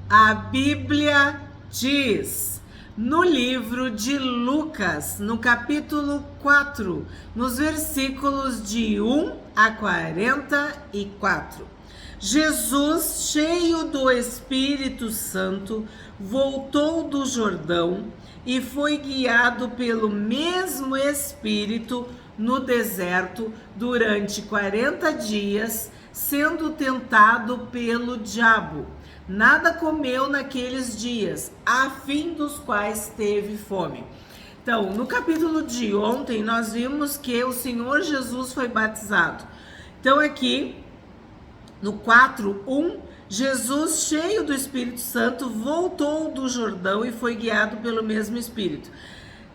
A Bíblia diz no livro de Lucas, no capítulo 4, nos versículos de 1 a 44. Jesus, cheio do Espírito Santo, voltou do Jordão e foi guiado pelo mesmo Espírito no deserto durante 40 dias, sendo tentado pelo diabo. Nada comeu naqueles dias, a fim dos quais teve fome. Então, no capítulo de ontem, nós vimos que o Senhor Jesus foi batizado. Então, aqui, no 4:1, Jesus, cheio do Espírito Santo, voltou do Jordão e foi guiado pelo mesmo Espírito.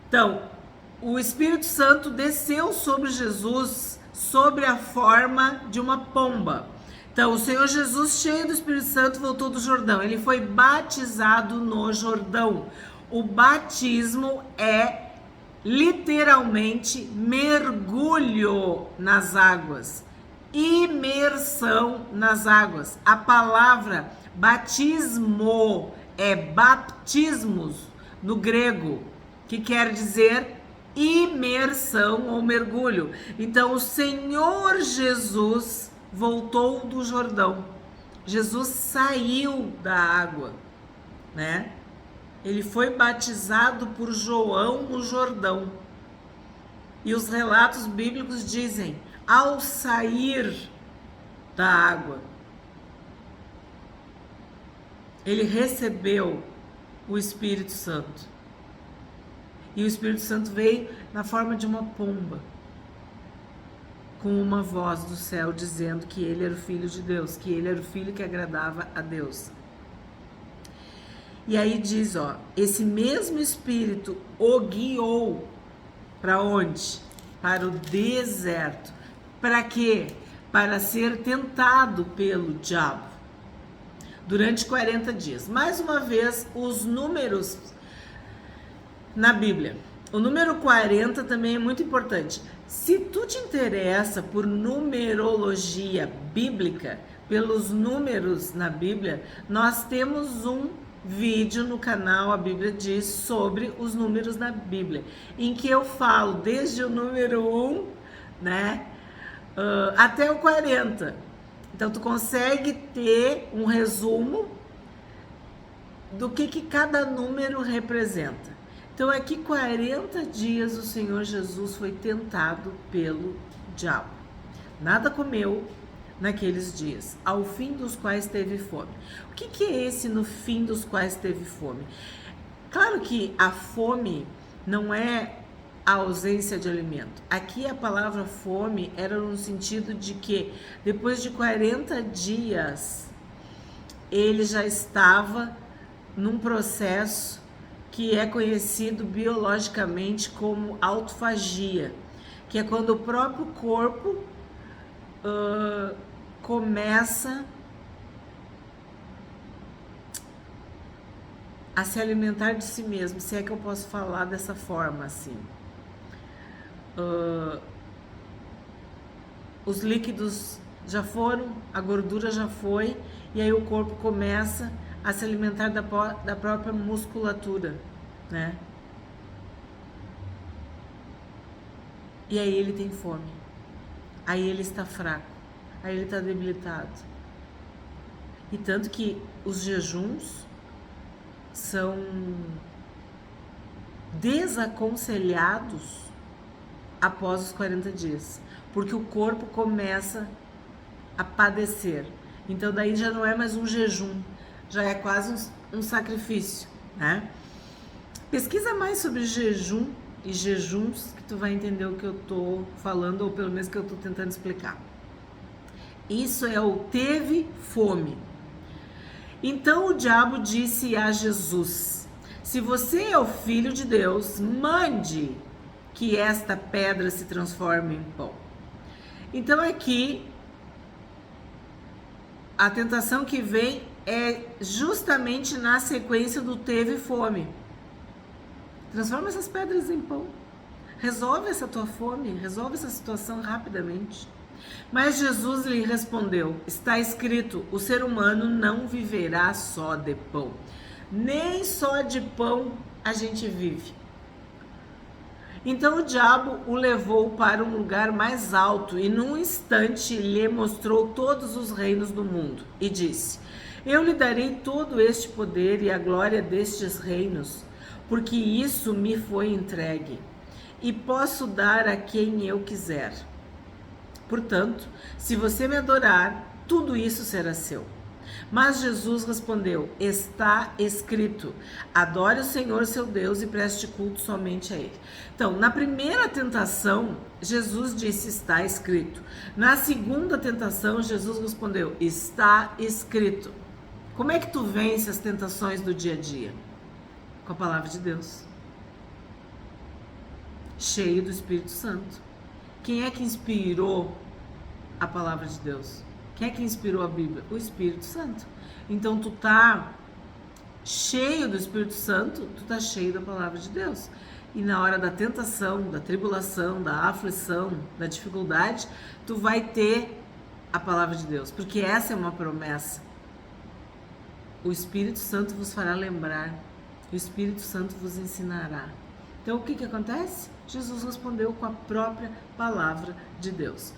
Então, o Espírito Santo desceu sobre Jesus sobre a forma de uma pomba. Então, o Senhor Jesus, cheio do Espírito Santo, voltou do Jordão. Ele foi batizado no Jordão. O batismo é literalmente mergulho nas águas, imersão nas águas. A palavra batismo é baptismos no grego, que quer dizer imersão ou mergulho. Então, o Senhor Jesus voltou do Jordão. Jesus saiu da água, né? Ele foi batizado por João no Jordão. E os relatos bíblicos dizem, ao sair da água, ele recebeu o Espírito Santo. E o Espírito Santo veio na forma de uma pomba, com uma voz do céu dizendo que ele era o Filho de Deus, que ele era o Filho que agradava a Deus. E aí diz, ó, esse mesmo Espírito o guiou para onde? Para o deserto. Para quê? Para ser tentado pelo diabo durante 40 dias. Mais uma vez, os números na Bíblia. O número 40 também é muito importante. Se tu te interessa por numerologia bíblica, pelos números na Bíblia, nós temos um vídeo no canal A Bíblia Diz sobre os números na Bíblia, em que eu falo desde o número 1, né, até o 40. Então tu consegue ter um resumo do que cada número representa. Então aqui 40 dias o Senhor Jesus foi tentado pelo diabo. Nada comeu naqueles dias, ao fim dos quais teve fome. O que é esse no fim dos quais teve fome? Claro que a fome não é a ausência de alimento. Aqui a palavra fome era no sentido de que depois de 40 dias ele já estava num processo que é conhecido biologicamente como autofagia, que é quando o próprio corpo começa a se alimentar de si mesmo, se é que eu posso falar dessa forma assim. Os líquidos já foram, a gordura já foi, e aí o corpo começa a se alimentar da própria musculatura, né? E aí ele tem fome, aí ele está fraco, aí ele está debilitado. E tanto que os jejuns são desaconselhados após os 40 dias, porque o corpo começa a padecer. Então daí já não é mais um jejum, já é quase um sacrifício, né? Pesquisa mais sobre jejum e jejuns que tu vai entender o que eu tô falando, ou pelo menos que eu tô tentando explicar. Isso é o teve fome. Então o diabo disse a Jesus: se você é o Filho de Deus, mande que esta pedra se transforme em pão. Então aqui a tentação que vem é justamente na sequência do teve fome. Transforma essas pedras em pão. Resolve essa tua fome, resolve essa situação rapidamente. Mas Jesus lhe respondeu: está escrito, o ser humano não viverá só de pão. Nem só de pão a gente vive. Então o diabo o levou para um lugar mais alto e num instante lhe mostrou todos os reinos do mundo e disse: eu lhe darei todo este poder e a glória destes reinos, porque isso me foi entregue e posso dar a quem eu quiser. Portanto, se você me adorar, tudo isso será seu. Mas Jesus respondeu: está escrito, adore o Senhor seu Deus e preste culto somente a Ele. Então, na primeira tentação, Jesus disse: está escrito. Na segunda tentação, Jesus respondeu: está escrito. Como é que tu vence as tentações do dia a dia? Com a palavra de Deus. Cheio do Espírito Santo. Quem é que inspirou a palavra de Deus? Quem é que inspirou a Bíblia? O Espírito Santo. Então tu tá cheio do Espírito Santo, tu tá cheio da palavra de Deus. E na hora da tentação, da tribulação, da aflição, da dificuldade, tu vai ter a palavra de Deus, porque essa é uma promessa. O Espírito Santo vos fará lembrar, o Espírito Santo vos ensinará. Então o que acontece? Jesus respondeu com a própria palavra de Deus.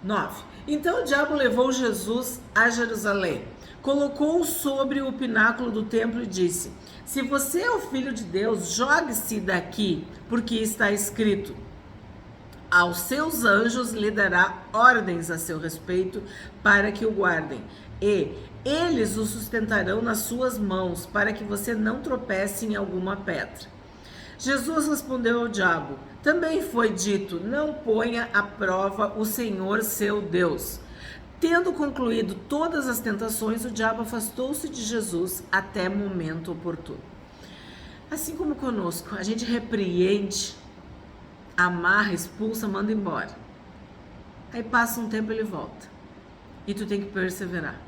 9. Então o diabo levou Jesus a Jerusalém, colocou-o sobre o pináculo do templo e disse: se você é o Filho de Deus, jogue-se daqui, porque está escrito: aos seus anjos lhe dará ordens a seu respeito para que o guardem, e eles o sustentarão nas suas mãos, para que você não tropece em alguma pedra. Jesus respondeu ao diabo: também foi dito, não ponha à prova o Senhor seu Deus. Tendo concluído todas as tentações, o diabo afastou-se de Jesus até momento oportuno. Assim como conosco, a gente repreende, amarra, expulsa, manda embora. Aí passa um tempo e ele volta. E tu tem que perseverar.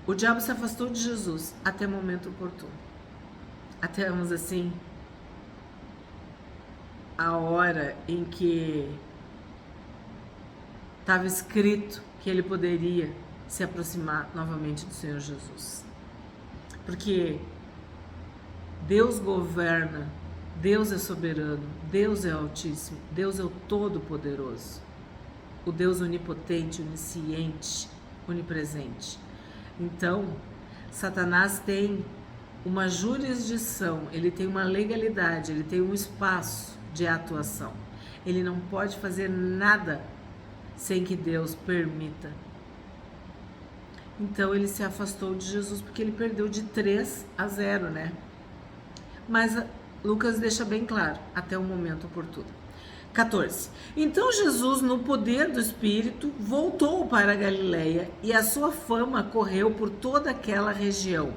O diabo se afastou de Jesus até momento oportuno. Até, vamos assim, a hora em que estava escrito que ele poderia se aproximar novamente do Senhor Jesus. Porque Deus governa, Deus é soberano, Deus é altíssimo, Deus é o todo-poderoso, o Deus onipotente, onisciente, onipresente. Então, Satanás tem uma jurisdição, ele tem uma legalidade, ele tem um espaço de atuação. Ele não pode fazer nada sem que Deus permita. Então ele se afastou de Jesus porque ele perdeu de 3-0, né? Mas Lucas deixa bem claro, até o momento oportuno. 14. Então Jesus, no poder do Espírito, voltou para a Galileia e a sua fama correu por toda aquela região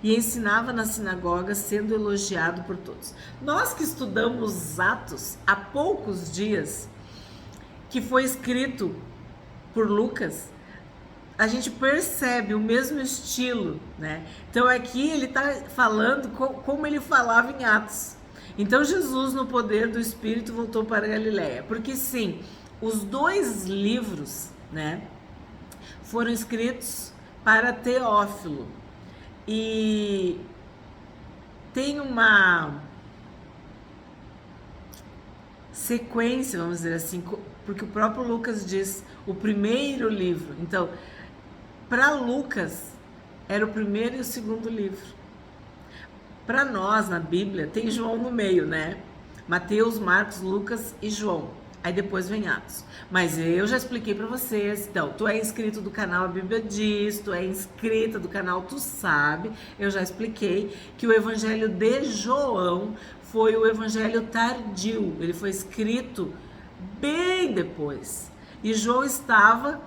e ensinava nas sinagogas, sendo elogiado por todos. Nós que estudamos Atos há poucos dias, que foi escrito por Lucas, a gente percebe o mesmo estilo, né? Então aqui ele está falando como ele falava em Atos. Então Jesus, no poder do Espírito, voltou para a Galileia. Porque sim, os 2 livros, né, foram escritos para Teófilo. E tem uma sequência, vamos dizer assim, porque o próprio Lucas diz o primeiro livro. Então, para Lucas, era o primeiro e o segundo livro. Para nós, na Bíblia, tem João no meio, né? Mateus, Marcos, Lucas e João. Aí depois vem Atos. Mas eu já expliquei para vocês. Então, tu é inscrito do canal A Bíblia Diz, tu é inscrita do canal Tu Sabe. Eu já expliquei que o Evangelho de João foi o Evangelho tardio. Ele foi escrito bem depois. E João estava,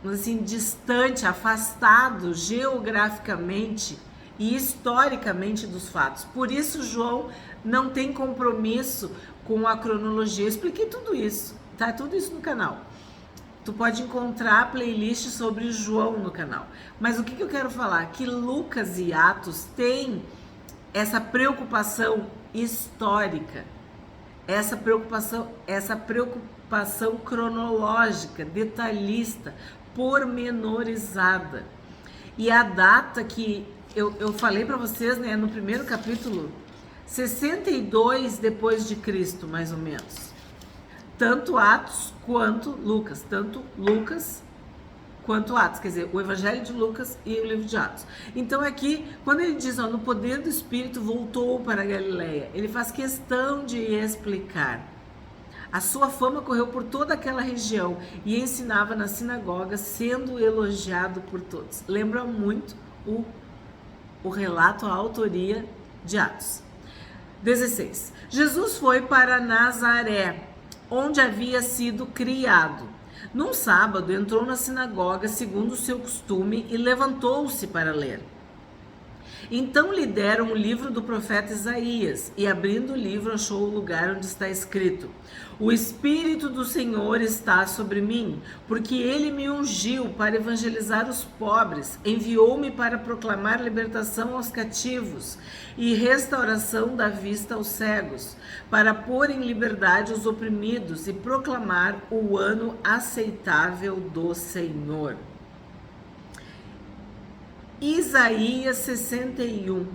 assim, distante, afastado geograficamente e historicamente dos fatos. Por isso João não tem compromisso com a cronologia. Eu expliquei tudo isso, tá? Tudo isso no canal. Tu pode encontrar playlist sobre João no canal. Mas o que eu quero falar? Que Lucas e Atos têm essa preocupação histórica, essa preocupação cronológica, detalhista, pormenorizada. E a data que eu falei para vocês, né, no primeiro capítulo, 62 depois de Cristo, mais ou menos. Tanto Atos quanto Lucas, tanto Lucas quanto Atos, quer dizer, o Evangelho de Lucas e o livro de Atos. Então aqui, quando ele diz, ó, no poder do Espírito voltou para a Galileia, ele faz questão de explicar. A sua fama correu por toda aquela região e ensinava na sinagoga, sendo elogiado por todos. Lembra muito o relato, a autoria de Atos. 16. Jesus foi para Nazaré, onde havia sido criado. Num sábado, entrou na sinagoga, segundo o seu costume, e levantou-se para ler. Então lhe deram o livro do profeta Isaías, e abrindo o livro achou o lugar onde está escrito: O Espírito do Senhor está sobre mim, porque ele me ungiu para evangelizar os pobres, enviou-me para proclamar libertação aos cativos e restauração da vista aos cegos, para pôr em liberdade os oprimidos e proclamar o ano aceitável do Senhor. Isaías 61,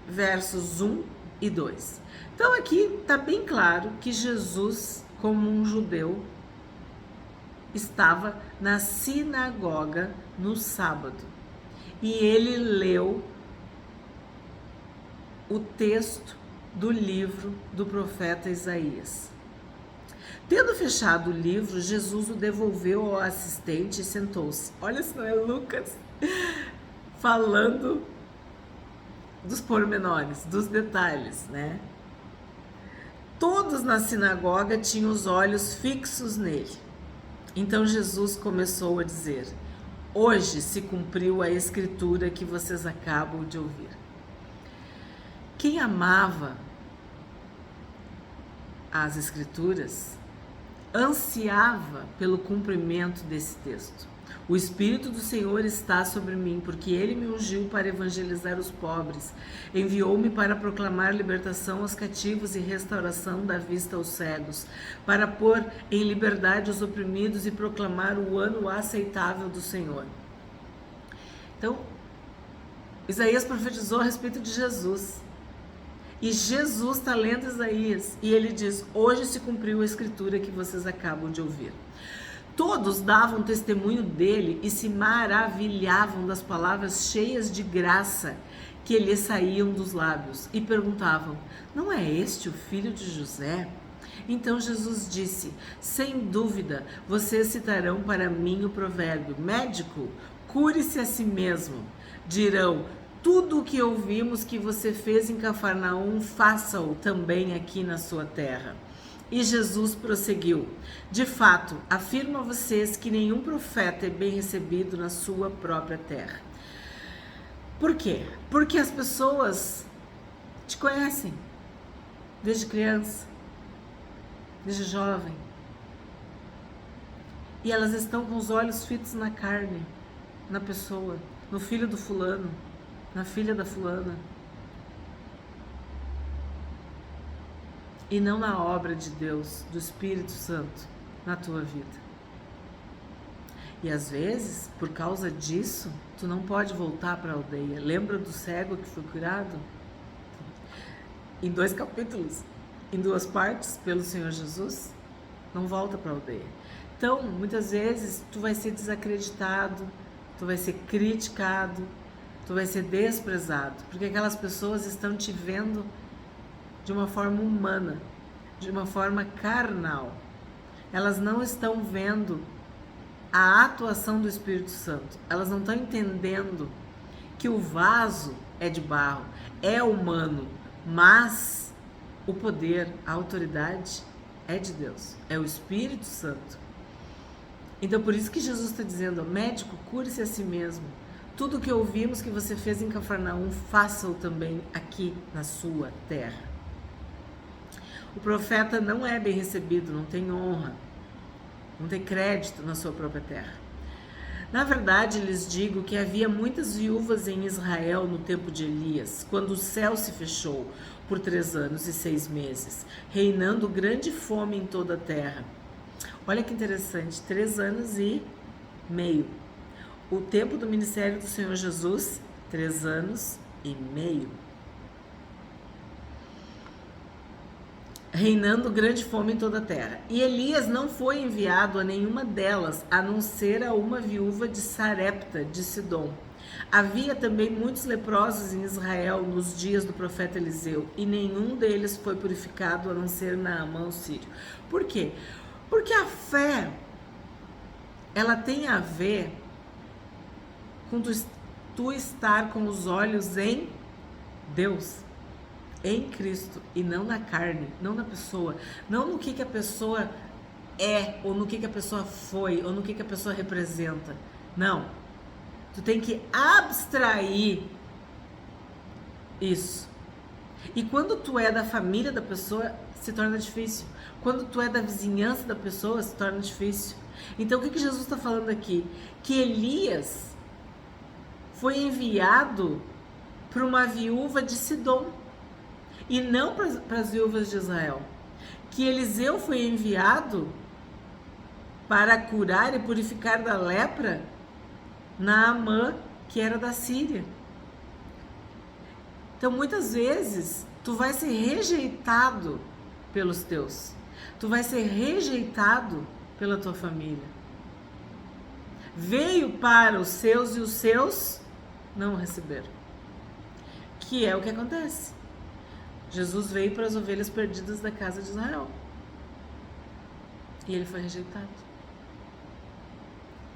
versos 1 e 2. Então aqui está bem claro que Jesus, como um judeu, estava na sinagoga no sábado. E ele leu o texto do livro do profeta Isaías. Tendo fechado o livro, Jesus o devolveu ao assistente e sentou-se. Olha se não é Lucas falando dos pormenores, dos detalhes, né? Todos na sinagoga tinham os olhos fixos nele. Então Jesus começou a dizer: Hoje se cumpriu a escritura que vocês acabam de ouvir. Quem amava as escrituras ansiava pelo cumprimento desse texto. O Espírito do Senhor está sobre mim, porque ele me ungiu para evangelizar os pobres. Enviou-me para proclamar libertação aos cativos e restauração da vista aos cegos, para pôr em liberdade os oprimidos e proclamar o ano aceitável do Senhor. Então, Isaías profetizou a respeito de Jesus. E Jesus está lendo Isaías e ele diz: Hoje se cumpriu a escritura que vocês acabam de ouvir. Todos davam testemunho dele e se maravilhavam das palavras cheias de graça que lhe saíam dos lábios e perguntavam: Não é este o filho de José? Então Jesus disse: Sem dúvida, vocês citarão para mim o provérbio: Médico, cure-se a si mesmo. Dirão: Tudo o que ouvimos que você fez em Cafarnaum, faça-o também aqui na sua terra. E Jesus prosseguiu: De fato, afirmo a vocês que nenhum profeta é bem recebido na sua própria terra. Por quê? Porque as pessoas te conhecem desde criança, desde jovem. E elas estão com os olhos fitos na carne, na pessoa, no filho do fulano, na filha da fulana. E não na obra de Deus, do Espírito Santo, na tua vida. E às vezes, por causa disso, tu não pode voltar para a aldeia. Lembra do cego que foi curado? Em 2 capítulos, em 2 partes, pelo Senhor Jesus, não volta para a aldeia. Então, muitas vezes, tu vai ser desacreditado, tu vai ser criticado, tu vai ser desprezado, porque aquelas pessoas estão te vendo de uma forma humana, de uma forma carnal. Elas não estão vendo a atuação do Espírito Santo. Elas não estão entendendo que o vaso é de barro, é humano, mas o poder, a autoridade é de Deus, é o Espírito Santo. Então por isso que Jesus está dizendo: Médico, cure-se a si mesmo. Tudo o que ouvimos que você fez em Cafarnaum, faça-o também aqui na sua terra. O profeta não é bem recebido, não tem honra, não tem crédito na sua própria terra. Na verdade, lhes digo que havia muitas viúvas em Israel no tempo de Elias, quando o céu se fechou por 3 anos e 6 meses, reinando grande fome em toda a terra. Olha que interessante, 3 anos e meio. O tempo do ministério do Senhor Jesus, 3 anos e meio. Reinando grande fome em toda a terra. E Elias não foi enviado a nenhuma delas, a não ser a uma viúva de Sarepta, de Sidom. Havia também muitos leprosos em Israel nos dias do profeta Eliseu, e nenhum deles foi purificado, a não ser Naamã, o sírio. Por quê? Porque a fé, ela tem a ver com tu estar com os olhos em Deus, em Cristo, e não na carne, não na pessoa, não no que a pessoa é, ou no que a pessoa foi, ou no que a pessoa representa. Não. Tu tem que abstrair isso. E quando tu é da família da pessoa, se torna difícil. Quando tu é da vizinhança da pessoa, se torna difícil. Então o que Jesus está falando aqui? Que Elias foi enviado para uma viúva de Sidom e não para as viúvas de Israel. Que Eliseu foi enviado para curar e purificar da lepra Naamã, que era da Síria. Então muitas vezes tu vai ser rejeitado pelos teus, tu vai ser rejeitado pela tua família. Veio para os seus e os seus não receberam. Que é o que acontece. Jesus veio para as ovelhas perdidas da casa de Israel. E ele foi rejeitado.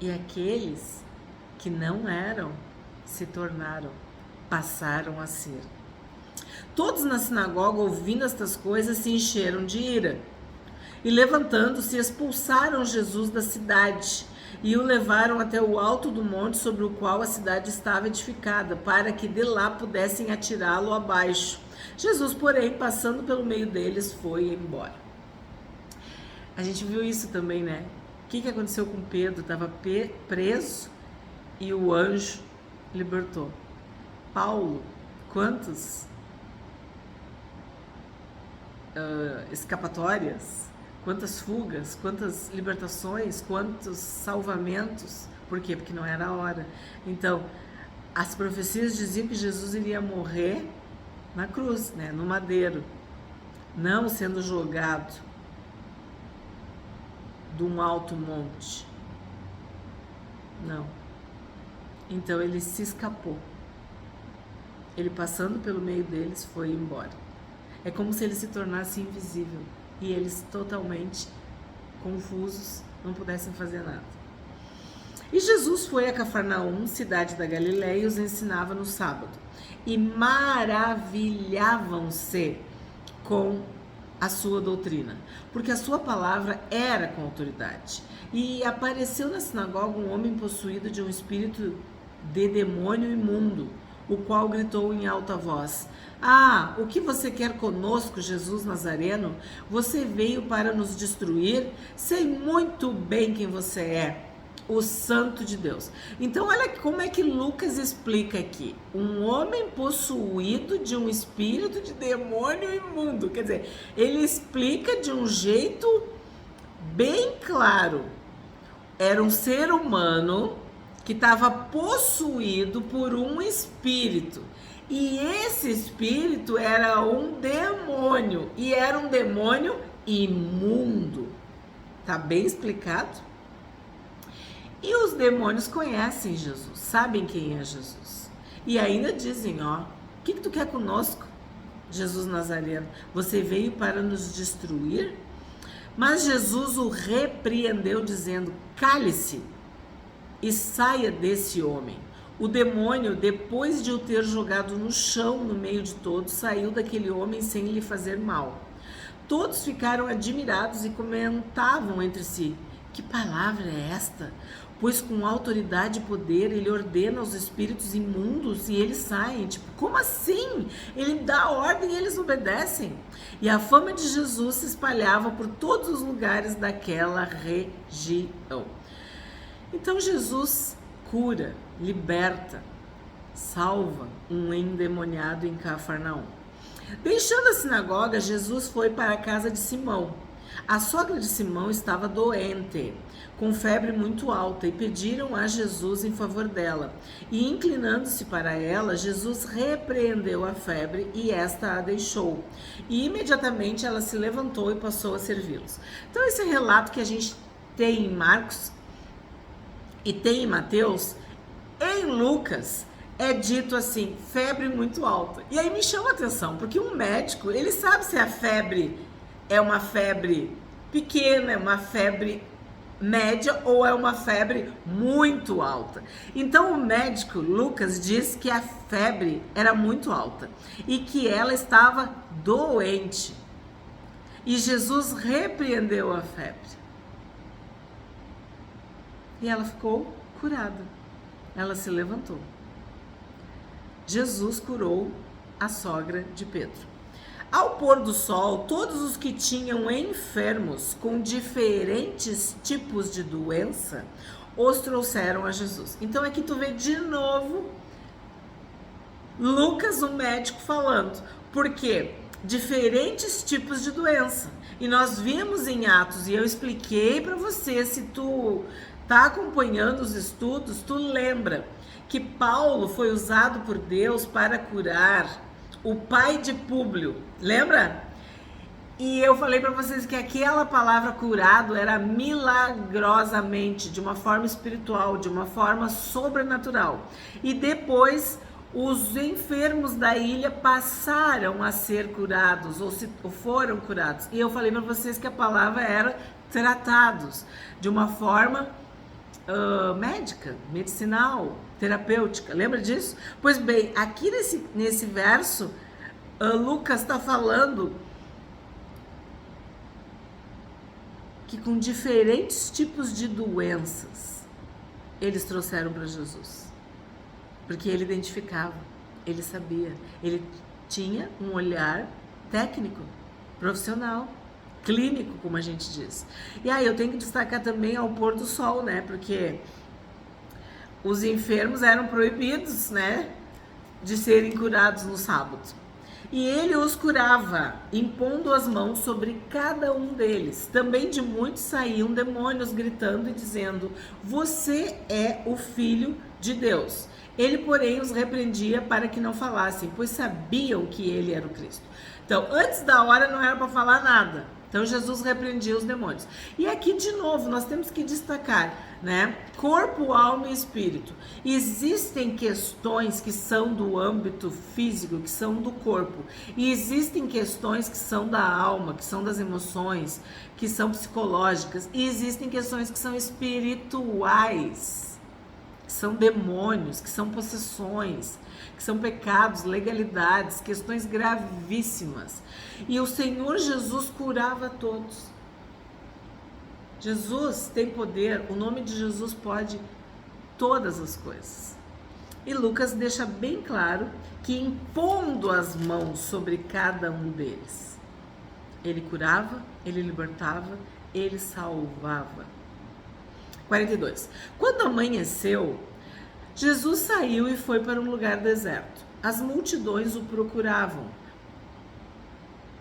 E aqueles que não eram se tornaram, passaram a ser. Todos na sinagoga, ouvindo estas coisas, se encheram de ira. E levantando-se, expulsaram Jesus da cidade e o levaram até o alto do monte sobre o qual a cidade estava edificada, para que de lá pudessem atirá-lo abaixo. Jesus, porém, passando pelo meio deles, foi embora. A gente viu isso também, né? O que aconteceu com Pedro? Estava preso e o anjo libertou. Paulo, quantas escapatórias, quantas fugas, quantas libertações, quantos salvamentos. Por quê? Porque não era a hora. Então, as profecias diziam que Jesus iria morrer na cruz, né, no madeiro, não sendo jogado de um alto monte. Não. Então ele se escapou. Ele, passando pelo meio deles, foi embora. É como se ele se tornasse invisível e eles totalmente confusos, não pudessem fazer nada. E Jesus foi a Cafarnaum, cidade da Galileia, e os ensinava no sábado. E maravilhavam-se com a sua doutrina, porque a sua palavra era com autoridade. E apareceu na sinagoga um homem possuído de um espírito de demônio imundo, o qual gritou em alta voz: "Ah, o que você quer conosco, Jesus Nazareno? Você veio para nos destruir? Sei muito bem quem você é, o Santo de Deus." Então olha como é que Lucas explica aqui. Um homem possuído de um espírito de demônio imundo. Quer dizer, ele explica de um jeito bem claro. Era um ser humano que estava possuído por um espírito. E esse espírito era um demônio. E era um demônio imundo. Tá bem explicado? E os demônios conhecem Jesus, sabem quem é Jesus. E ainda dizem, ó, o que tu quer conosco, Jesus Nazareno? Você veio para nos destruir? Mas Jesus o repreendeu, dizendo: "Cale-se e saia desse homem." O demônio, depois de o ter jogado no chão no meio de todos, saiu daquele homem sem lhe fazer mal. Todos ficaram admirados e comentavam entre si: "Que palavra é esta? Pois com autoridade e poder ele ordena aos espíritos imundos e eles saem." Tipo, como assim? Ele dá ordem e eles obedecem. E a fama de Jesus se espalhava por todos os lugares daquela região. Então Jesus cura, liberta, salva um endemoniado em Cafarnaum. Deixando a sinagoga, Jesus foi para a casa de Simão. A sogra de Simão estava doente, com febre muito alta, e pediram a Jesus em favor dela. E inclinando-se para ela, Jesus repreendeu a febre e esta a deixou. E imediatamente ela se levantou e passou a servi-los. Então esse relato que a gente tem em Marcos e tem em Mateus, em Lucas é dito assim, febre muito alta. E aí me chama a atenção, porque um médico, ele sabe se a febre é uma febre pequena, é uma febre média ou é uma febre muito alta. Então o médico Lucas diz que a febre era muito alta e que ela estava doente. E Jesus repreendeu a febre. E ela ficou curada. Ela se levantou. Jesus curou a sogra de Pedro. Ao pôr do sol, todos os que tinham enfermos com diferentes tipos de doença os trouxeram a Jesus. Então aqui tu vê de novo Lucas, o médico, falando. Por quê? Diferentes tipos de doença. E nós vimos em Atos, e eu expliquei para você, se tu tá acompanhando os estudos, tu lembra que Paulo foi usado por Deus para curar o pai de Públio, lembra? E eu falei para vocês que aquela palavra curado era milagrosamente, de uma forma espiritual, de uma forma sobrenatural. E depois os enfermos da ilha passaram a ser curados, ou foram curados. E eu falei para vocês que a palavra era tratados, de uma forma médica, medicinal, terapêutica, lembra disso? Pois bem, aqui nesse verso, Lucas está falando que com diferentes tipos de doenças, eles trouxeram para Jesus, porque ele identificava, ele sabia, ele tinha um olhar técnico, profissional, clínico, como a gente diz. E aí eu tenho que destacar também ao pôr do sol, né? Porque os enfermos eram proibidos, né, de serem curados no sábado. E ele os curava, impondo as mãos sobre cada um deles. Também de muitos saíam demônios, gritando e dizendo: você é o Filho de Deus. Ele, porém, os repreendia para que não falassem, pois sabiam que ele era o Cristo. Então, antes da hora não era para falar nada. Então Jesus repreendia os demônios. E aqui de novo nós temos que destacar, né? Corpo, alma e espírito. Existem questões que são do âmbito físico, que são do corpo. E existem questões que são da alma, que são das emoções, que são psicológicas. E existem questões que são espirituais, que são demônios, que são possessões, que são pecados, legalidades, questões gravíssimas. E o Senhor Jesus curava todos. Jesus tem poder, o nome de Jesus pode todas as coisas. E Lucas deixa bem claro que impondo as mãos sobre cada um deles, ele curava, ele libertava, ele salvava. 42. Quando amanheceu, Jesus saiu e foi para um lugar deserto. As multidões o procuravam.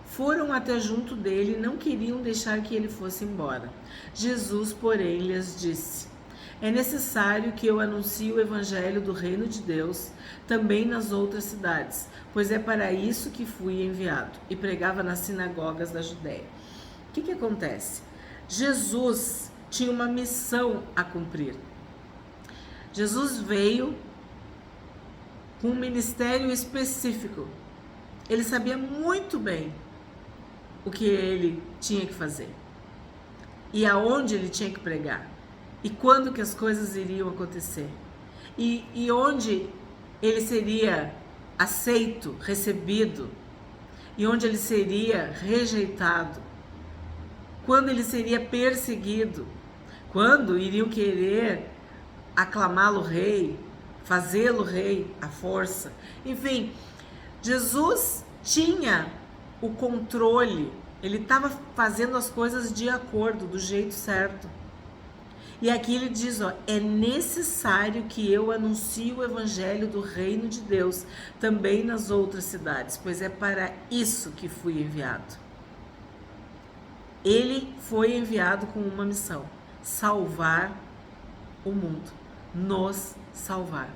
Foram até junto dele e não queriam deixar que ele fosse embora. Jesus, porém, lhes disse: é necessário que eu anuncie o evangelho do reino de Deus também nas outras cidades, pois é para isso que fui enviado. E pregava nas sinagogas da Judéia. O que acontece? Jesus tinha uma missão a cumprir. Jesus veio com um ministério específico. Ele sabia muito bem o que ele tinha que fazer e aonde ele tinha que pregar e quando que as coisas iriam acontecer e onde ele seria aceito, recebido e onde ele seria rejeitado, quando ele seria perseguido, quando iriam querer aclamá-lo rei, fazê-lo rei à força. Enfim, Jesus tinha o controle, ele estava fazendo as coisas de acordo, do jeito certo. E aqui ele diz, é necessário que eu anuncie o evangelho do reino de Deus também nas outras cidades, pois é para isso que fui enviado. Ele foi enviado com uma missão: salvar o mundo, nos salvar.